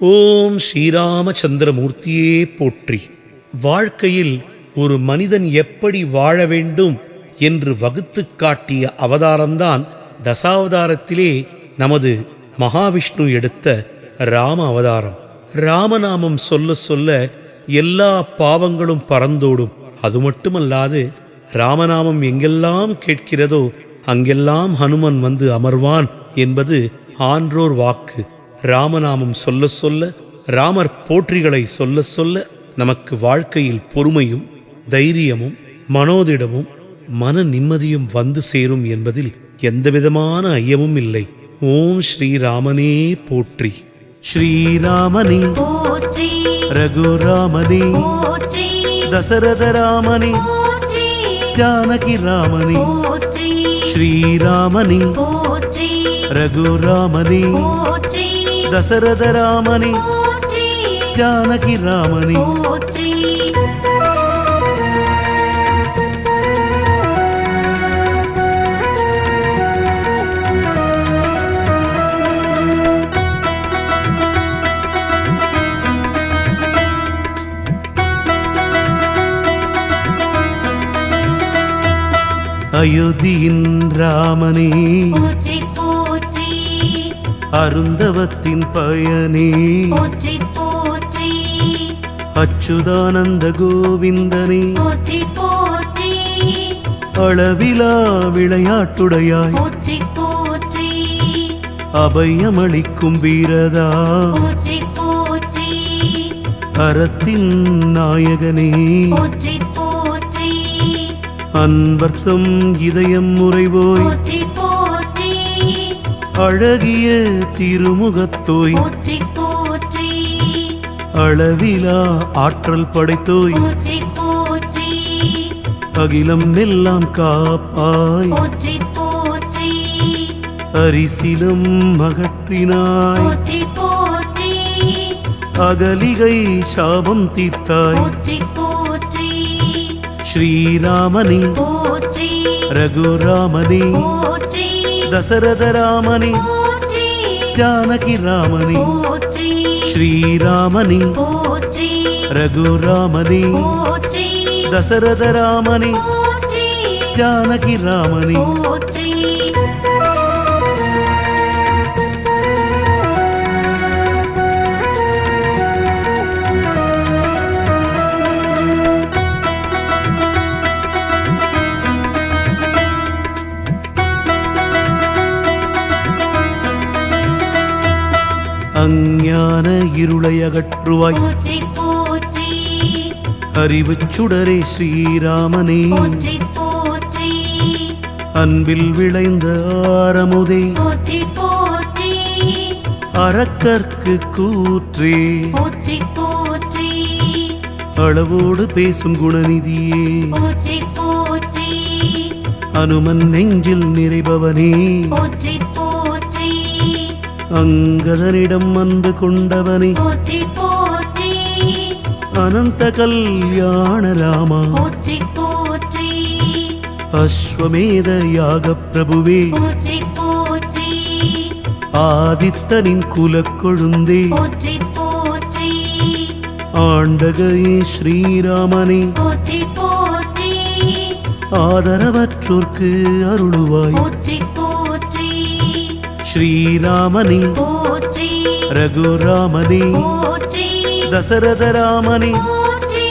ஓம் ஸ்ரீராமச்சந்திரமூர்த்தியே போற்றி. வாழ்க்கையில் ஒரு மனிதன் எப்படி வாழ வேண்டும் என்று வகுத்துக் காட்டிய அவதாரம்தான் தசாவதாரத்திலே நமது மகாவிஷ்ணு எடுத்த ராம அவதாரம். ராமநாமம் சொல்ல சொல்ல எல்லா பாவங்களும் பறந்தோடும். அது மட்டுமல்லாது ராமநாமம் எங்கெல்லாம் கேட்கிறதோ அங்கெல்லாம் ஹனுமன் வந்து அமர்வான் என்பது ஆன்றோர் வாக்கு. ராமநாமம் சொல்ல சொல்ல, ராமர் போற்றிகளை சொல்ல சொல்ல நமக்கு வாழ்க்கையில் பொறுமையும் தைரியமும் மனோதிடமும் மன நிம்மதியும் வந்து சேரும் என்பதில் எந்தவிதமான ஐயமும் இல்லை. ஓம் ஸ்ரீராமனே போற்றி. ஸ்ரீராமனே போற்றி, ரகுராமனே போற்றி, தசரத ராமனே போற்றி, ஜானகி ராமனே போற்றி, ஸ்ரீராமனே போற்றி, ரகுராமனே போற்றி, தசரத ராமனே போற்றி, ஜானகி ராமனே. போற்றி. அயோத்தியின் ராமனே போற்றி, போற்றி, அருந்தவத்தின் பயனே போற்றி, போற்றி, அச்சுதானந்த கோவிந்தனே போற்றி, போற்றி, அளவிலா விளையாட்டுடையாய் போற்றி, போற்றி, அபயமளிக்கும் வீரதா போற்றி, போற்றி, அறத்தின் நாயகனே போற்றி, போற்றி, அன்பர்த்தம் இதயம் முறைவோய் போற்றி, போற்றி, அழகிய திருமுகத்தோய் போற்றி, போற்றி, அளவிலா ஆற்றல் படைத்தோய் போற்றி, போற்றி, அகிலம் எல்லாம் காப்பாய் போற்றி, போற்றி, அரிசிலும் அகற்றினாய் போற்றி, போற்றி, அகலிகை சாபம் தீர்த்தாய். போற்றி, போற்றி, ஸ்ரீராமனே போற்றி, ரகுராமனே போற்றி, தசரத ராமனே போற்றி, ஜானகி ராமனே போற்றி, ஸ்ரீராமனே போற்றி, ரகுராமனே போற்றி, தசரத ராமனே போற்றி, ஜானகி ராமனே. போற்றி. அஞ்ஞான இருளை அகற்றுவாய். போற்றி, போற்றி, அறிவுச் சுடரே ஸ்ரீராமனே போற்றி, போற்றி, அன்பில் விளைந்த ஆரமுதே போற்றி, போற்றி, அறக்கற்கு கூற்றே போற்றி, போற்றி, அளவோடு பேசும் குணநிதியே போற்றி, போற்றி, அனுமன் நெஞ்சில் நிறைபவனே போற்றி, போற்றி, அங்கதனிடம் அன்பு கொண்டவனே போற்றி, போற்றி, அனந்த கல்யாண ராமா போற்றி, போற்றி, அஸ்வமேத யாக பிரபுவே போற்றி, போற்றி, ஆதித்தனின் குலக்கொழுந்தே போற்றி, போற்றி, ஆண்டகையே ஸ்ரீராமனே போற்றி, போற்றி, ஆதரவற்றோர்க்கு அருளுவாய். போற்றி, போற்றி, ஸ்ரீராமனே போற்றி, ரகுராமனே போற்றி, தசரத ராமனே போற்றி,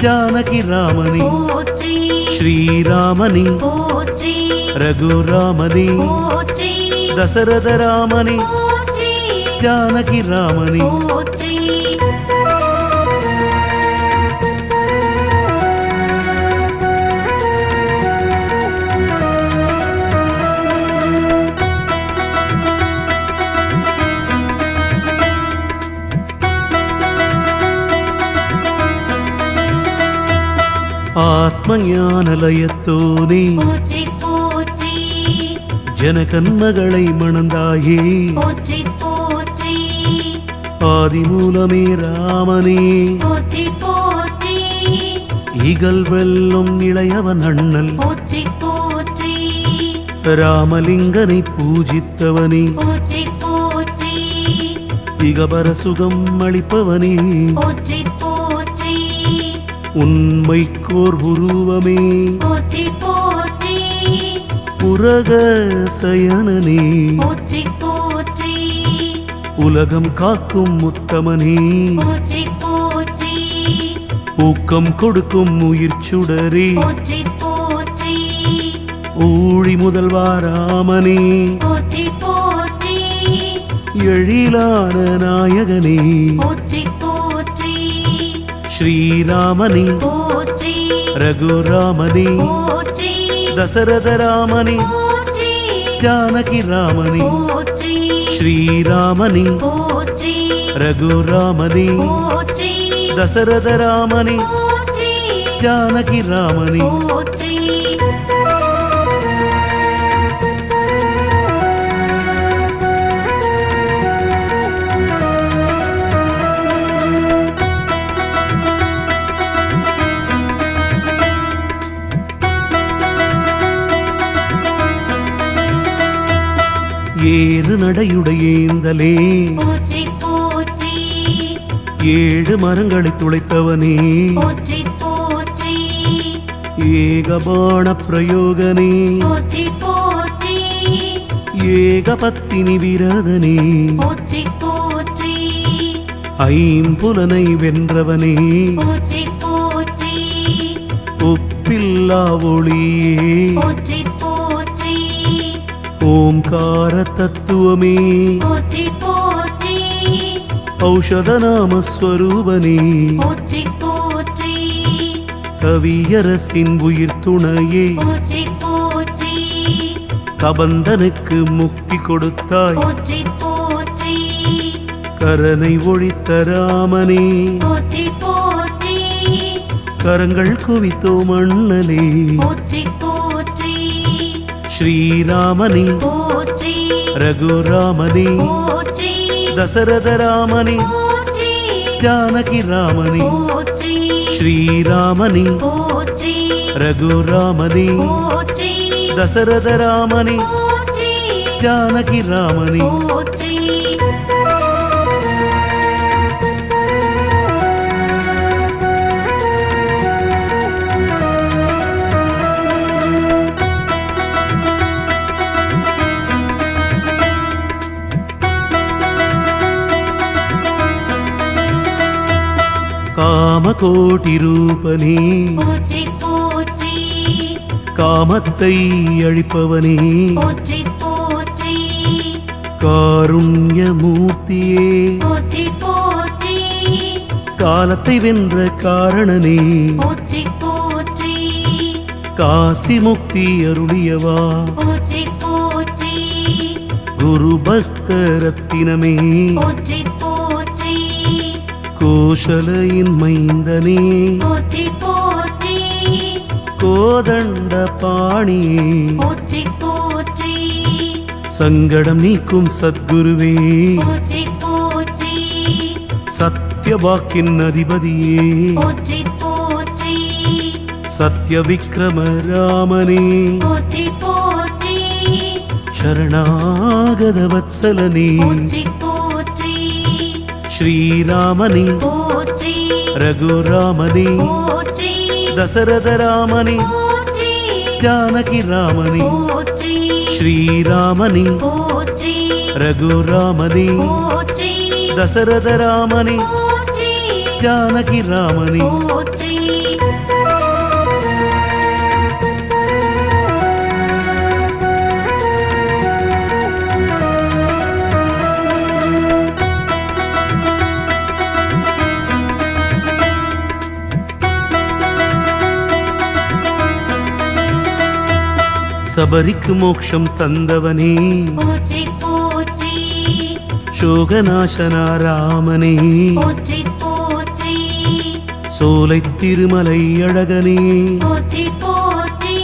ஜானகி ராமனே போற்றி, ஸ்ரீராமனே போற்றி, ரகுராமனே போற்றி, தசரத ராமனே போற்றி, ஜானகி ராமனே. போற்றி. ஆத்மஞானலயத்தோனே போற்றி, போற்றி, ஜனகன்மகளை மணந்தாயே போற்றி, போற்றி, ஆதிமூலமே ராமனே போற்றி, போற்றி, இகல் வெல்லும் இளையவன் அண்ணல் போற்றி, போற்றி, ராமலிங்கனை பூஜித்தவனே போற்றி, போற்றி, ஏகபர சுகம் அளிப்பவனே போற்றி போற்றி உண்மைக்கோர் உருவமே போற்றி போற்றி உரக சயனனே போற்றி போற்றி உலகம் காக்கும் உத்தமனே போற்றி போற்றி ஊக்கம் கொடுக்கும் உயிர் சுடரே போற்றி போற்றி ஊழி முதல்வா ராமனே போற்றி போற்றி எழிலான நாயகனே போற்றி போற்றி ஸ்ரீராமனே போற்றி ரகுராமனே போற்றி தசரத ராமனே போற்றி ஜானகி ராமனே போற்றி ஸ்ரீராமனே போற்றி ரகுராமனே போற்றி தசரத ராமனே போற்றி ஜானகி ராமனே போற்றி ஏறு நடையுடையேந்தலே போற்றி போற்றி ஏழு மரங்களை துளைத்தவனே போற்றி போற்றி ஏகபாண பிரயோகனே போற்றி போற்றி ஏகபத்தினி விரதனே போற்றி போற்றி ஐம்புலனை வென்றவனே போற்றி போற்றி ஒப்பில்லா ஒளியே போற்றி போற்றி ஓம்கார தத்துவமே போற்றி போற்றி ஔஷத நாமஸ்வரூபனே போற்றி போற்றி கவியரசின் உயிர் துணையே போற்றி போற்றி கபந்தனுக்கு முக்தி கொடுத்தாய் போற்றி போற்றி கரனை ஒழித்த ராமனே போற்றி போற்றி கரங்கள் குவித்தோம் அண்ணலே போற்றி போற்றி ஸ்ரீராமனே போற்றி ரகுராமனே போற்றி தசரத ராமனே போற்றி ஜானகி ராமனே போற்றி ஸ்ரீராமனே போற்றி ரகுராமனே போற்றி தசரத ராமனே போற்றி ஜானகி ராமனே போற்றி காமகோட்டி ரூபனே போற்றி போற்றி காமத்தை அழிப்பவனே போற்றி போற்றி காருண்ய மூர்த்தியே போற்றி போற்றி காலத்தை வென்ற காரணனே போற்றி போற்றி காசி முக்தி அருளியவா போற்றி போற்றி குரு பக்த ரத்தினமே போற்றி போற்றி கோஷலையின் மைந்தனே போற்றி போற்றி கோதண்ட பாணியே போற்றி போற்றி சங்கடம் நீக்கும் சத்குருவே போற்றி போற்றி சத்யவாக்கின் அதிபதியே போற்றி போற்றி சத்ய விக்ரம ராமனே போற்றி போற்றி சரணாகத வத்சலனே போற்றி போற்றி ஸ்ரீராமனே போற்றி ரகுராமனே போற்றி தசரத ராமனே போற்றி ஜானகி ராமனே போற்றி ஸ்ரீராமனே போற்றி ரகுராமனே போற்றி தசரத ராமனே போற்றி ஜானகி ராமனே போற்றி சபரிக்கு மோட்சம் தந்தவனே போற்றி போற்றி சோகநாசனா ராமனே போற்றி போற்றி சோலை திருமலை அழகனே போற்றி போற்றி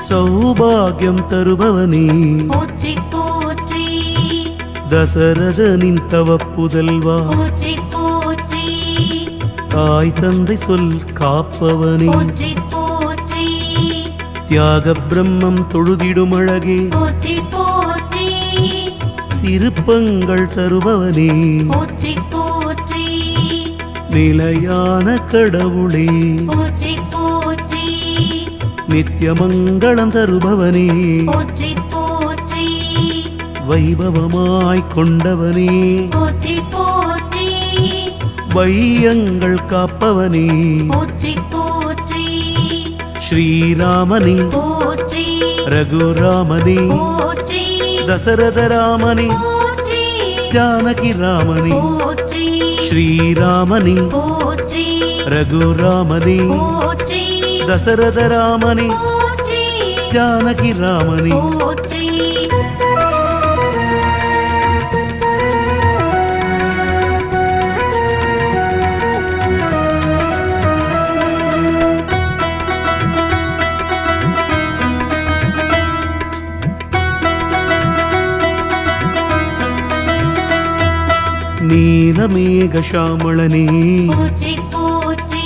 சௌபாகியம் தருபவனே போற்றி போற்றி தசரதனின் தவ புதல்வா போற்றி போற்றி தாய் தந்தை சொல் காப்பவனே போற்றி போற்றி தியாக பிரம்மம் தொழுதிடும் அழகே போற்றி போற்றி திருப்பங்கள் தருபவனே போற்றி போற்றி நிலையான கடவுளே போற்றி போற்றி நித்தியமங்களம் தருபவனே போற்றி போற்றி வைபவமாய் கொண்டவனே போற்றி போற்றி வையங்கள் காப்பவனே போற்றி போற்றி ஸ்ரீராமனே போற்றி ரகுராமனே போற்றி தசரத ராமனே போற்றி ஜானகி ராமனே போற்றி ஸ்ரீராமனே போற்றி ரகுராமனே போற்றி தசரத ராமனே போற்றி ஜானகி ராமனே போற்றி நீலமேகஷாமளனே போற்றி போற்றி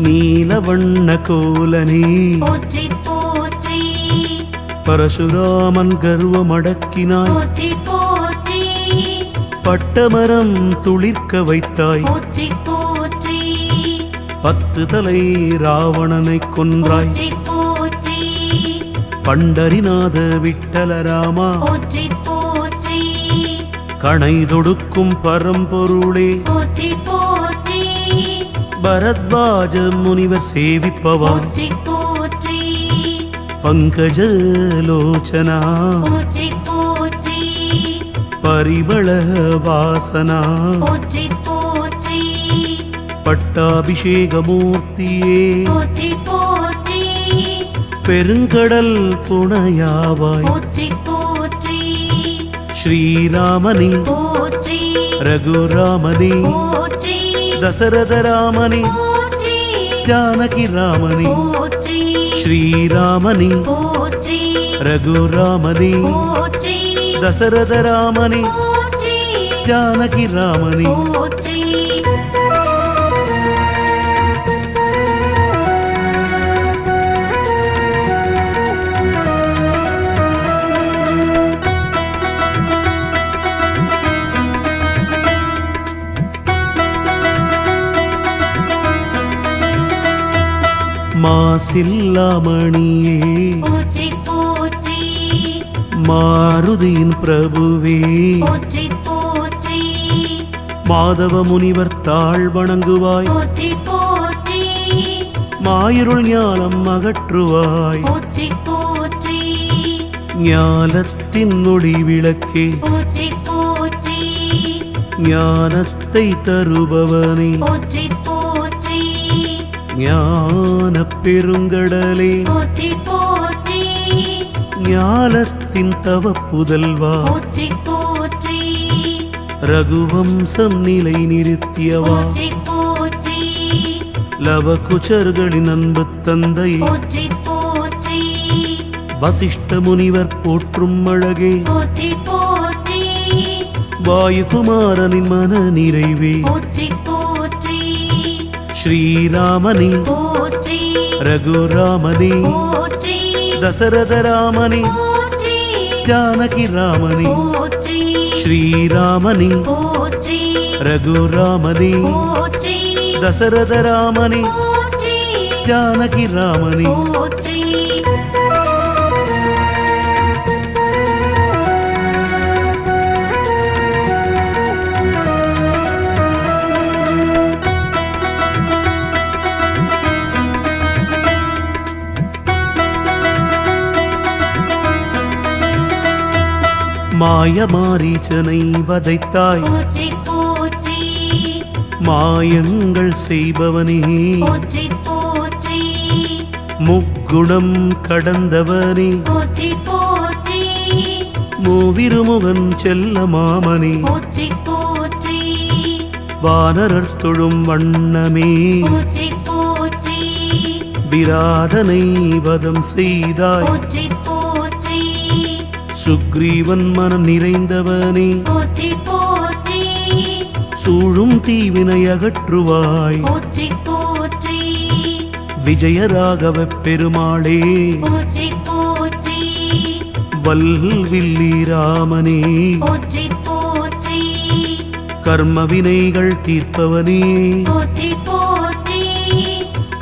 நீலவண்ண கோலனே போற்றி போற்றி பரசுராமன் கர்வமடக்கினாய் போற்றி போற்றி பட்டமரம் துளிர்க்க வைத்தாய் போற்றி போற்றி 10 தலை ராவணனை கொன்றாய் போற்றி போற்றி பண்டரிநாத விட்டலராமா போற்றி போற்றி கணை தொடுக்கும் பரம்பொருளே போற்றி போற்றி பரத்வாஜ முனிவர் சேவிப்பவா போற்றி போற்றி பங்கஜலோச்சனா போற்றி போற்றி பரிமள வாசனா போற்றி போற்றி பட்டாபிஷேகமூர்த்தியே போற்றி போற்றி பெருங்கடல் புனையாவாய் போற்றி போற்றி ஸ்ரீராமனே போற்றி ரகுராமனே போற்றி தசரத ராமனே போற்றி ஜானகி ராமனே போற்றி ஸ்ரீராமனே போற்றி ரகுராமனே போற்றி தசரத ராமனே போற்றி ஜானகி ராமனே போற்றி மாசில்லாமணியே போற்றி போற்றி மாருதியின் பிரபுவே போற்றி போற்றி மாதவ முனிவர் தாழ் வணங்குவாய் போற்றி போற்றி மாயிருள் ஞானம் அகற்றுவாய் போற்றி போற்றி ஞானத்தின் ஒளி விளக்கே போற்றி போற்றி ஞானத்தை தருபவனே போற்றி போற்றி ஞான பெருங்கடலே போற்றி போற்றி ஞானத்தின் தவ புதல்வா போற்றி போற்றி ரகுவம்சம் நிலை நிறுத்தியவா போற்றி போற்றி லவகுச்சர்களின் அன்பு தந்தை போற்றி போற்றி வசிஷ்ட முனிவர் போற்றும் அழகே போற்றி போற்றி வாயுகுமாரனின் மன நிறைவே போற்றி போற்றி ஸ்ரீராமனே போற்றி ரகுராமனே போற்றி தசரத ராமனே போற்றி ஜானகி ராமனே போற்றி ஸ்ரீராமனே போற்றி ரகுராமனே போற்றி தசரத ராமனே போற்றி ஜானகி ராமனே போற்றி மாயமாரீச்சனை வதைத்தாய் போற்றி போற்றி மாயங்கள் செய்பவனே போற்றி போற்றி முக்குணம் கடந்தவனே போற்றி போற்றி மூவிருமுகன் செல்ல மாமனே போற்றி போற்றி வானரர் தொழும் வண்ணமே போற்றி போற்றி விராதனை வதம் செய்தாய் போற்றி போற்றி சுக்ரீவன் மனம் நிறைந்தவனே போற்றி போற்றி சூழும் தீவினை அகற்றுவாய் போற்றி போற்றி விஜயராகவ பெருமாளே போற்றி போற்றி வல்வில்லி ராமனே போற்றி போற்றி கர்ம வினைகள் தீர்ப்பவனே போற்றி போற்றி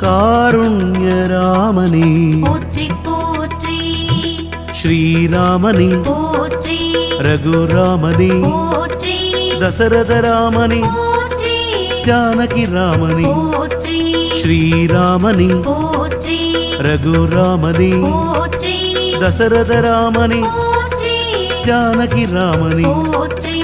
காருண்ய ராமனே போற்றி போற்றி ஸ்ரீராமனே போற்றி ரகுராமனே போற்றி தசரத ராமனே போற்றி ஜானகி ராமனே போற்றி ஸ்ரீராமனே போற்றி ரகுராமனே போற்றி தசரத ராமனே போற்றி ஜானகி ராமனே போற்றி